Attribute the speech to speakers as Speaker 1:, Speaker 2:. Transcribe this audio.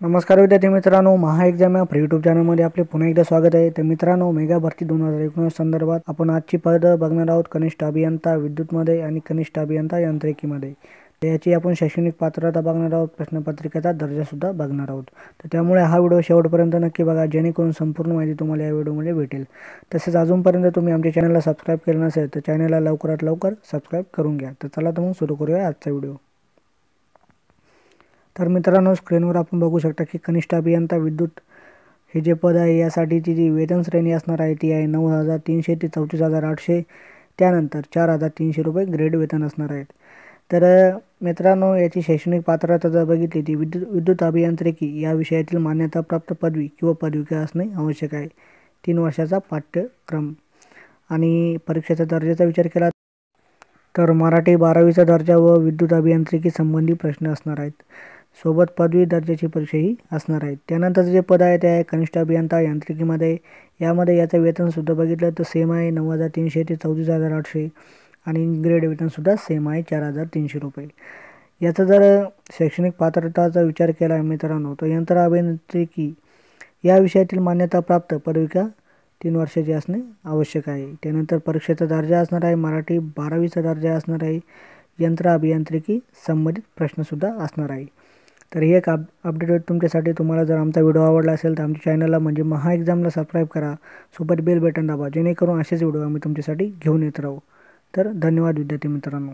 Speaker 1: नमस्कार विद्यार्थी मित्रांनो, महा एक्झाम या यूट्यूब चॅनलमध्ये आपले पुन्हा एकदा स्वागत आहे। तर मित्रांनो, मेगा भरती 2019 संदर्भात आपण आजची पद बघणार आहोत। कनिष्ठ अभियंता विद्युतमध्ये आणि कनिष्ठ अभियंता यांत्रिकीमध्ये। तर याची आपण शैक्षणिक पात्रता बघणार आहोत, प्रश्नपत्रिकेचा दर्जा सुद्धा बघणार आहोत। तर त्यामुळे हा व्हिडिओ शेवटपर्यंत नक्की बघा, जेणेकरून संपूर्ण माहिती तुम्हाला या व्हिडिओमध्ये भेटेल। तसेच अजूनपर्यंत तुम्ही आमच्या चॅनलला सबस्क्राइब केलं नसेल तर चॅनलला लवकरात लवकर सबस्क्राइब करून घ्या। तर चला तर मग सुरू करूया आजचा व्हिडिओ। तर मित्रांनो, स्क्रीनवर आपण बघू शकता की कनिष्ठ अभियंता विद्युत हे जे पद आहे यासाठीची जी वेतन श्रेणी असणार आहे ती आहे 9,300 ते 34,800। त्यानंतर 4,300 रुपये ग्रेड वेतन असणार आहेत। तर मित्रांनो, याची शैक्षणिक पात्रता जर बघितली ती विद्युत अभियांत्रिकी या विषयातील मान्यताप्राप्त पदवी किंवा पदविका असणे आवश्यक आहे। 3 वर्षाचा पाठ्यक्रम आणि परीक्षेचा दर्जाचा विचार केला तर मराठी 12वीचा दर्जा व विद्युत अभियांत्रिकी संबंधी प्रश्न असणार आहेत। सोबत पदवी दर्जाची परीक्षाही असणार आहे। त्यानंतर जे पद आहे ते आहे कनिष्ठ अभियंता यांत्रिकीमध्ये। यामध्ये याचं वेतन सुद्धा बघितलं तर सेम आहे 9,300 ते 34,800 आणि ग्रेड वेतन सुद्धा सेम आहे 4,300 रुपये। याचा जर शैक्षणिक पात्रताचा विचार केला मित्रांनो, तर यंत्र अभियांत्रिकी या विषयातील मान्यताप्राप्त पदविका 3 वर्षाची असणे आवश्यक आहे। त्यानंतर परीक्षेचा दर्जा असणार आहे मराठी 12वीचा दर्जा असणार आहे। यंत्र अभियांत्रिकी संबंधित प्रश्नसुद्धा असणार आहे। तर ही एक अपडेट तुमच्यासाठी। तुम्हाला जर आमचा व्हिडिओ आवडला असेल तर आमच्या चॅनलला म्हणजे महा एक्झामला सबस्क्राईब करा, सोबत बेल बटन दाबा, जेणेकरून असेच व्हिडिओ आम्ही तुमच्यासाठी घेऊन येत राहू। तर धन्यवाद विद्यार्थी मित्रांनो।